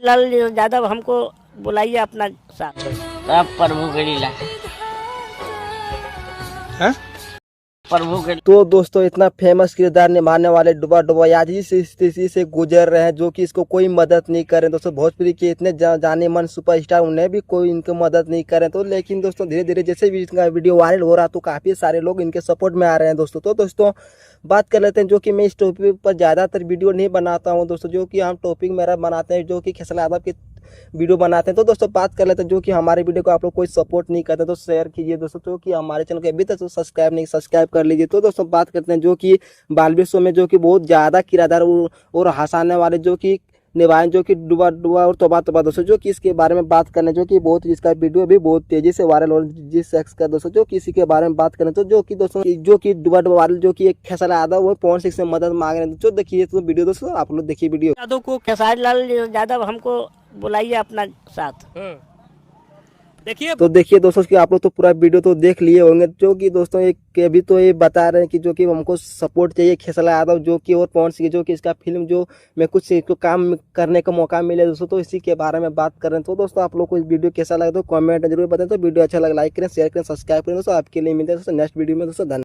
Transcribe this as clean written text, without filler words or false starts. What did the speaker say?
लाल यादव हमको बुलाइए अपना साथ। सब प्रभु के लीला हैं? प्रभु के तो दोस्तों इतना फेमस किरदार निभाने वाले डुबा डुबा आज इस स्थिति से गुजर रहे हैं जो कि इसको कोई मदद नहीं करे। दोस्तों भोजपुरी के इतने जाने मन सुपरस्टार उन्हें भी कोई इनकी मदद नहीं करे। तो लेकिन दोस्तों धीरे धीरे जैसे भी इनका वीडियो वायरल हो रहा तो काफ़ी सारे लोग इनके सपोर्ट में आ रहे हैं दोस्तों। तो दोस्तों बात कर लेते हैं जो कि मैं इस टॉपिक पर ज़्यादातर वीडियो नहीं बनाता हूँ दोस्तों, जो कि हम टॉपिक मेरा बनाते हैं जो कि खेसारी यादव के वीडियो बनाते हैं। तो दोस्तों बात कर लेते हैं जो कि हमारे वीडियो को आप लोग कोई सपोर्ट नहीं करते तो शेयर कीजिए दोस्तों, जो कि हमारे चैनल को अभी तक सब्सक्राइब कर लीजिए। तो दोस्तों बात करते हैं जो कि बालवीर शो में जो कि बहुत ज़्यादा किरदार और हंसाने वाले जो कि निभाए जो कि डुबा डुबा और तोबा तोबा दोस्तों, जो कि इसके बारे में बात करने जो कि बहुत जिसका वीडियो भी बहुत तेजी से वायरल हो जिस शख्स का दोस्तों, जो कि इसी के बारे में बात करें तो जो कि दोस्तों जो कि डुबा डुबा वाले जो कि एक खेसारी यादव वो पवन सिंह से मदद मांग रहे हैं। जो देखिए तो वीडियो दोस्तों आप लोग देखिए वीडियो। यादव को खेसारी लाल यादव हमको बुलाइए अपना साथ। देखिए तो देखिए दोस्तों कि आप लोग तो पूरा वीडियो तो देख लिए होंगे, जो कि दोस्तों एक अभी तो ये बता रहे हैं कि जो कि हमको सपोर्ट चाहिए खेसारी यादव जो कि और पवन सिंह जो कि इसका फिल्म जो मैं कुछ इसको काम करने का मौका मिले दोस्तों, तो इसी के बारे में बात कर रहे हैं। तो दोस्तों आप लोग को इस वीडियो कैसा लगा तो कमेंट जरूर बताएं। तो वीडियो अच्छा लगा लाइक करें, शेयर करें, सब्सक्राइब करें दोस्तों। आपके लिए मिलते हैं दोस्तों नेक्स्ट वीडियो में दोस्तों। धन्यवाद।